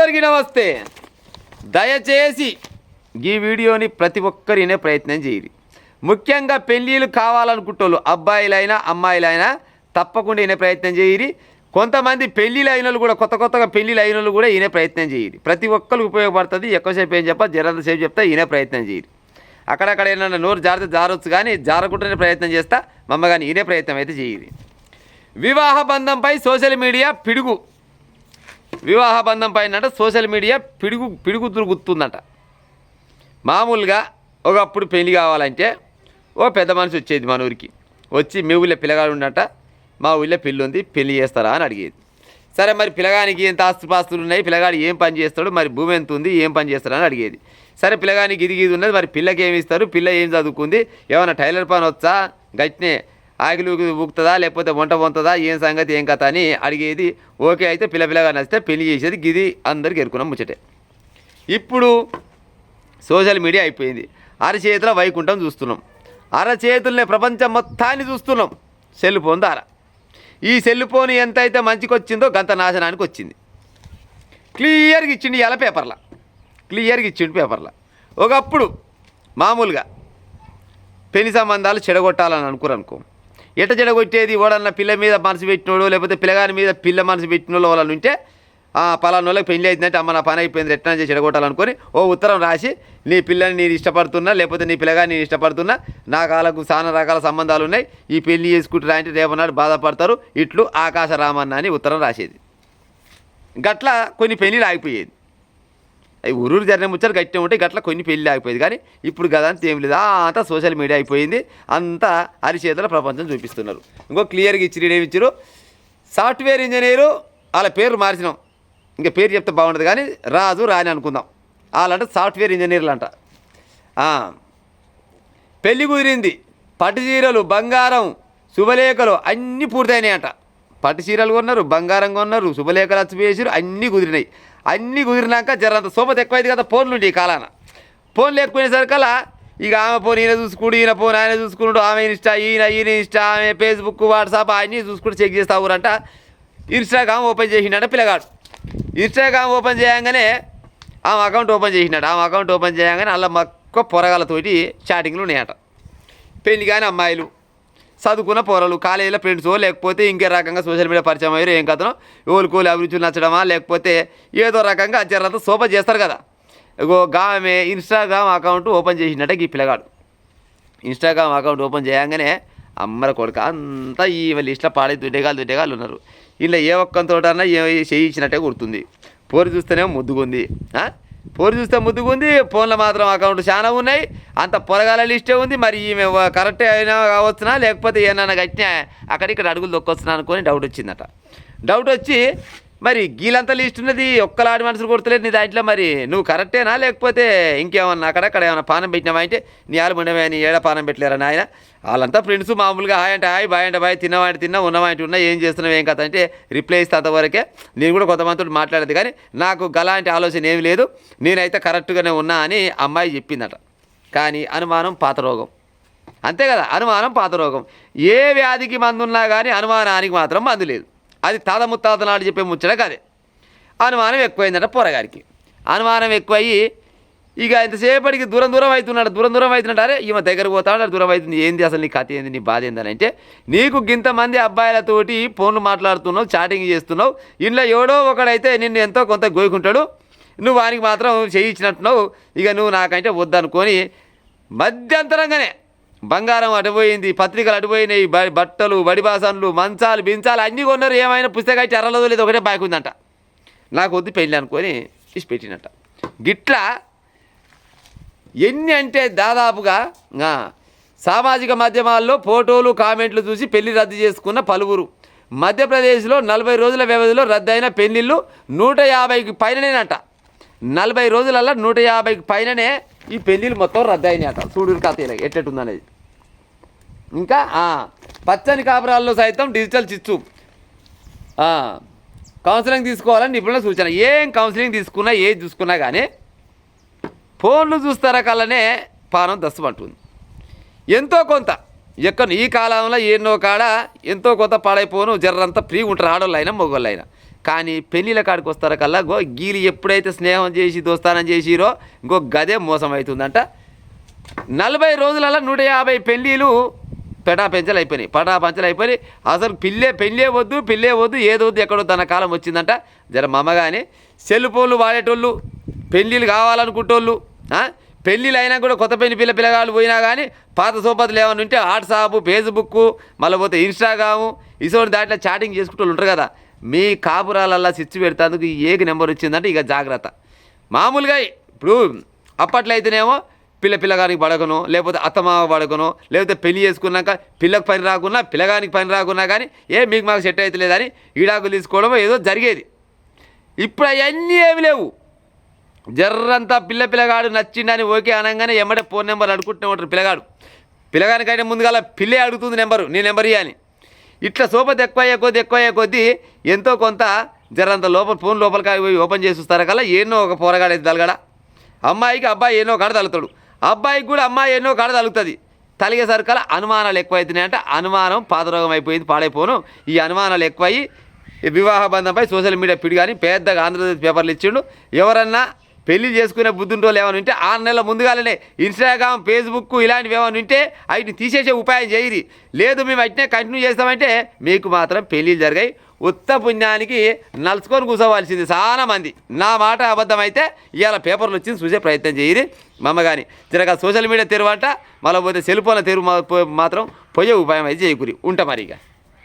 అందరికీ నమస్తే. దయచేసి ఈ వీడియోని ప్రతి ఒక్కరు వినే ప్రయత్నం చేయండి. ముఖ్యంగా పెళ్ళిళ్ళు కావాలనుకుంటోళ్ళు అబ్బాయిలైనా అమ్మాయిలైనా తప్పకుండా వినే ప్రయత్నం చేయండి. కొంతమంది పెళ్ళిళ్ళు అయిన వాళ్ళు కూడా కొత్తగా పెళ్ళిళ్ళు అయిన వాళ్ళు కూడా వినే ప్రయత్నం చేయండి. ప్రతి ఒక్కరికి ఉపయోగపడుతుంది. ఎక్కువసేపు ఏం చెప్పా జరంతసేపు చెప్తా వినే ప్రయత్నం చేయండి. అక్కడక్కడ ఏమన్నా నోరు జారొచ్చు కానీ జారకుండానే ప్రయత్నం చేస్తా మమ్మ కానీ వినే ప్రయత్నం అయితే చేయండి. వివాహ బంధంపై సోషల్ మీడియా పిడుగు. వివాహ బంధం పైన సోషల్ మీడియా పిడుగు గుర్తుందంట. మామూలుగా ఒకప్పుడు పెళ్లి కావాలంటే ఓ పెద్ద మనిషి వచ్చేది మన ఊరికి. వచ్చి మీ ఊళ్ళో పిల్లగాడు ఉన్నట, మా ఊళ్ళో పెళ్ళి ఉంది, పెళ్లి చేస్తారా అని అడిగేది. సరే మరి పిల్లగానికి ఎంత ఆస్తుపాస్తులు ఉన్నాయి, పిల్లగాడు ఏం పని చేస్తాడు, మరి భూమి ఎంత ఉంది, ఏం పని చేస్తాడు అని అడిగేది. సరే పిల్లగానికి ఇది ఉన్నది, మరి పిల్లకి ఏమి ఇస్తారు, పిల్ల ఏం చదువుకుంది, ఏమైనా టైలర్ పని వచ్చా, గట్టినే ఆకిలి ఊగుతుందా, లేకపోతే వంట వంతుందా, ఏం సంగతి ఏం కథ అని అడిగేది. ఓకే అయితే పిల్లగా నచ్చితే పెళ్లి చేసేది. గిది అందరికి ఎరుకున్నాం ముచ్చటే. ఇప్పుడు సోషల్ మీడియా అయిపోయింది. అరచేతుల వైకుంఠం చూస్తున్నాం. అరచేతులనే ప్రపంచం మొత్తాన్ని చూస్తున్నాం సెల్ ఫోన్ ద్వారా. ఈ సెల్ ఫోన్ ఎంతైతే మంచికి వచ్చిందో గంత నాశనానికి వచ్చింది. క్లియర్గా ఇచ్చిండు ఇలా పేపర్లా, క్లియర్గా ఇచ్చిండు పేపర్లా. ఒకప్పుడు మామూలుగా పెళ్లి సంబంధాలు చెడగొట్టాలని అనుకో ఎట చెడగొట్టేది, ఓడన్న పిల్ల మీద మనసు పెట్టినోడు లేకపోతే పిల్లగాని మీద పిల్ల మనసు పెట్టినోళ్ళు వాళ్ళని ఉంటే పలానా వాళ్ళకి పెళ్లి అవుతుందంటే అమ్మ నా పని అయిపోయింది ఎట్లా చేసి చెడగొట్టాలనుకొని ఓ ఉత్తరం రాసి నీ పిల్లని నేను ఇష్టపడుతున్నా లేకపోతే నీ పిల్లగాని నేను ఇష్టపడుతున్నా, నా కాళ్ళకు చాలా రకాల సంబంధాలు ఉన్నాయి, ఈ పెళ్లి చేసుకుంటారా అంటే రేపన్నాడు బాధపడతారు, ఇట్లు ఆకాశ రామన్న అని ఉత్తరం రాసేది. గట్ల కొన్ని పెళ్ళిళ్ళు ఆగిపోయేది. అవి ఊరూరు జరిగిన ముచ్చారు గట్టిగా ఉంటాయి. గట్ల కొన్ని పెళ్ళి ఆగిపోయేది. కానీ ఇప్పుడు కదా అంత ఏం లేదు, అంతా సోషల్ మీడియా అయిపోయింది. అంతా అరిచేతుల ప్రపంచం చూపిస్తున్నారు. ఇంకో క్లియర్గా ఏమిచ్చారు, సాఫ్ట్వేర్ ఇంజనీరు వాళ్ళ పేరు మార్చినాం, ఇంకా పేరు చెప్తే బాగుంటుంది కానీ రాజు రాని అనుకుందాం. వాళ్ళంటే సాఫ్ట్వేర్ ఇంజనీర్లు అంట. పెళ్ళి కుదిరింది, పట్టు చీరలు, బంగారం, శుభలేఖలు అన్నీ పూర్తయినాయి అంట. పట్టు చీరలు కొన్నారు, బంగారం కొన్నారు, శుభలేఖలు వచ్చి వేసారు, అన్నీ కుదిరినాయి. అన్నీ కుదిరినాక జరంత సోపతి ఎక్కువైంది కదా ఫోన్లు ఉండి ఈ కాలాన. ఫోన్లు ఎక్కువైనసరికల్లా ఇక ఆమె ఫోన్ ఈయన చూసుకుడు, ఈయన ఫోన్ ఆయన చూసుకున్నాడు, ఆమె ఇన్స్టా ఈయన ఇన్స్టా, ఆమె ఫేస్బుక్ వాట్సాప్ అన్నీ చూసుకుంటూ చెక్ చేస్తా ఊరంట. ఇన్స్టాగ్రామ్ ఓపెన్ చేసిండట పిల్లగాడు. ఇన్స్టాగ్రామ్ ఓపెన్ చేయగానే ఆమె అకౌంట్ ఓపెన్ చేసినాడు. ఆమె అకౌంట్ ఓపెన్ చేయగానే అలా మక్కువ పొరగాలతోటి చాటింగ్లు ఉన్నాయట. పెళ్లి కానీ అమ్మాయిలు, చదువుకున్న పొరలు, కాలేజీలో ఫ్రెండ్స్, లేకపోతే ఇంకే రకంగా సోషల్ మీడియా పరిచయం అయ్యారు. ఏం కథనో ఓలుకోలు అభిరుచులు నచ్చడమా లేకపోతే ఏదో రకంగా అచ్చరంతా సోప చేస్తారు కదా. ఇగో ఆమె ఇన్స్టాగ్రామ్ అకౌంట్ ఓపెన్ చేసినట్ట ఈ పిల్లగాడు. ఇన్స్టాగ్రామ్ అకౌంట్ ఓపెన్ చేయగానే అమ్మర కొడుక అంతా ఈ లిస్ట్లో పాడే దుడ్డేగాళ్ళు ఉన్నారు. ఇలా ఏ ఒక్కంతోటన్నా చేయించినట్టే గుర్తుంది. పోరు చూస్తేనేమో ముద్దుగుంది, పోరు చూస్తే ముద్దుగుంది, ఫోన్లో మాత్రం అకౌంట్ చాలా ఉన్నాయి, అంత పొరగాల లిస్టే ఉంది. మరి ఈమె కరెక్టే అయినా కావచ్చునా లేకపోతే ఏమన్నా గట్టినా అక్కడిక్కడ అడుగులు దొక్కొస్తున్నా అనుకొని డౌట్ వచ్చిందట. డౌట్ వచ్చి మరి గీలంతా లిస్ట్ ఉన్నది, ఒక్కలాడి మనసులు కొడతలేదు నీ దాంట్లో, మరి నువ్వు కరెక్టేనా లేకపోతే ఇంకేమన్నా అక్కడక్కడ ఏమన్నా పానం పెట్టినావా అంటే నీ ఆలు ఉండవే అని ఏడా పానం పెట్టలేరా నాయన. వాళ్ళంతా ఫ్రెండ్స్ మామూలుగా హాయ్ అంటే హాయ్, బాయ్ అంటే బాయ్, తిన్నావా అంటే తిన్నా, ఉన్నవా అంటే ఉన్నా, ఏం చేస్తున్నావు ఏం కథ అంటే రిప్లై ఇస్తే అంతవరకే. నేను కూడా కొంతమందితో మాట్లాడేది కానీ నాకు గలాంటి ఆలోచన ఏమి లేదు, నేనైతే కరెక్ట్గానే ఉన్నా అని అమ్మాయి చెప్పిందట. కానీ అనుమానం పాత రోగం, అంతే కదా, అనుమానం పాత రోగం. ఏ వ్యాధికి మందు ఉన్నా కానీ అనుమానానికి మాత్రం మందు లేదు. అది తాత ముత్తాత నాడు చెప్పే ముచ్చట కాదే. అనుమానం ఎక్కువైందట పొరగారికి. అనుమానం ఎక్కువయ్యి ఇక ఎంతసేపటికి దూరం అవుతున్నాడు. అరే ఈమె దగ్గర పోతాడు, దూరం అవుతుంది, ఏంది అసలు నీ కథ ఏంది, నీ బాధ ఏందని అంటే నీకు ఇంతమంది అబ్బాయిలతోటి ఫోన్లు మాట్లాడుతున్నావు, చాటింగ్ చేస్తున్నావు, ఇంట్లో ఎవడో ఒకడైతే నిన్ను ఎంతో కొంత గోయకుంటాడు, నువ్వు వానికి మాత్రం చేయించినట్టున్నావు. ఇక నువ్వు నాకంటే వద్దనుకొని మధ్యంతరంగానే బంగారం అటుపోయింది, పత్రికలు అటుపోయినాయి, బట్టలు, బడిబాసన్లు, మంచాలు, బించాలు అన్నీ కొన్నారు. ఏమైనా పుస్తకం ఎర్రలేదు లేదు, ఒకటే బాకి ఉందంట. నాకు వద్దు పెళ్ళి అనుకొని ఇసి పెట్టినట్ట. గిట్లా ఎన్ని అంటే దాదాపుగా సామాజిక మాధ్యమాల్లో ఫోటోలు కామెంట్లు చూసి పెళ్లి రద్దు చేసుకున్న పలువురు. మధ్యప్రదేశ్లో 40 రోజుల వ్యవధిలో రద్దయిన పెళ్లిళ్ళు 150కి పైననేనట. 40 రోజులల్లో 150కి పైననే ఈ పెళ్ళిళ్ళు మొత్తం రద్దయినాయట. చూడు కథ ఎట్టెట్టుందనేది. ఇంకా పచ్చని కాపురాల్లో సైతం డిజిటల్ చిచ్చు, కౌన్సిలింగ్ తీసుకోవాలని నిపుణుల సూచన. ఏం కౌన్సిలింగ్ తీసుకున్నా ఏది చూసుకున్నా కానీ ఫోన్లు చూస్తారా కల్లనే పానం దస్తమంటుంది. ఎంతో కొంత ఈ కాలంలో ఎన్నో కాడ ఎంతో కొంత పాడైపోను జర్రంతా ఫ్రీ ఉంటారు ఆడోళ్ళు అయినా మొగోళ్ళు అయినా. కానీ పెళ్ళిళ్ళ కాడికి వస్తారో కల్లా గీలు ఎప్పుడైతే స్నేహం చేసి దోస్తానం చేసిరో గదే మోసం అవుతుందంట. 40 రోజులలో 150 పెళ్ళిళ్ళు పెంచలు అయిపోయినాయి. అసలు పెళ్ళే వద్దు ఏదొద్దు ఎక్కడో తన కాలం వచ్చిందంట. జర మమ్మగాని సెల్ ఫోన్లు వాడేటోళ్ళు, పెళ్ళిళ్ళు కావాలనుకుంటోళ్ళు, పెళ్ళిళ్ళు అయినా కూడా కొత్త పిల్లగాళ్ళు పోయినా కానీ పాత సోపతులు ఏమైనా ఉంటే వాట్సాప్, ఫేస్బుక్, మళ్ళీ పోతే ఇన్స్టాగ్రాము ఇటువంటి దాంట్లో చాటింగ్ చేసుకుంటూ ఉంటారు కదా. మీ కాపురాలల్లా స్విచ్ పెడతాందుకు ఏక నెంబర్ వచ్చిందంటే ఇక జాగ్రత్త. మామూలుగా ఇప్పుడు అప్పట్లో అయితేనేమో పిల్లగానికి పడకను, లేకపోతే అత్తమామ పడకను, లేకపోతే పెళ్లి చేసుకున్నాక పిల్లకు పని రాకున్నా పిల్లగానికి పని రాకున్నా కానీ మీకు మాకు సెట్ అవుతలేదని ఈడాకులు తీసుకోవడం ఏదో జరిగేది. ఇప్పుడు అవన్నీ ఏమి లేవు. జర్రంతా పిల్లగాడు నచ్చిండని ఓకే అనగానే ఎమ్మటే ఫోన్ నెంబర్ అడుగుతూనే ఉంటారు. పిల్లగానికంటే ముందుగా పిల్లే అడుగుతుంది నీ నెంబర్ అని. ఇట్లా సోపతి ఎక్కువయ్యే కొద్దీ ఎంతో కొంత జరంత ఫోన్ లోపలికి పోయి ఓపెన్ చేసి చూస్తారా కల్లా ఎన్నో ఒక పోరగాడైతే తలగడ. అమ్మాయికి అబ్బాయి ఎన్నో కాడ తలుగుతాడు, అబ్బాయికి కూడా అమ్మాయి ఎన్నో కాడ తలుగుతుంది. తలిగేసరికల్లా అనుమానాలు ఎక్కువైతున్నాయంటే అనుమానం పాతరోగం అయిపోయింది, పాడైపోను. ఈ అనుమానాలు ఎక్కువయ్యి వివాహ బంధంపై సోషల్ మీడియా పిడి కానీ పెద్దగా ఆంధ్రప్రదేశ్ పేపర్లు ఇచ్చిండు. ఎవరన్నా పెళ్లి చేసుకునే బుద్ధుంటోళ్ళు ఏమైనా ఉంటే 6 నెలల ముందుగానే ఇన్స్టాగ్రామ్, ఫేస్బుక్ ఇలాంటివి ఏమైనా ఉంటే వాటిని తీసేసే ఉపాయం చేయరి. లేదు మేము వాటినే కంటిన్యూ చేస్తామంటే మీకు మాత్రం పెళ్ళిళ్ళు జరిగాయి. ఉత్త పుణ్యానికి నలుచుకొని కూర్చోవాల్సింది చాలా మంది. నా మాట అబద్ధం అయితే ఇవాళ పేపర్లు వచ్చింది చూసే ప్రయత్నం చేయరి. మమ్మ కానీ తిరగా సోషల్ మీడియా తెరువంట, మళ్ళీ పోతే సెల్ ఫోన్ల తెరువు మాత్రం పోయే ఉపాయం అయితే చేయకూరి. ఉంటా మరిగా.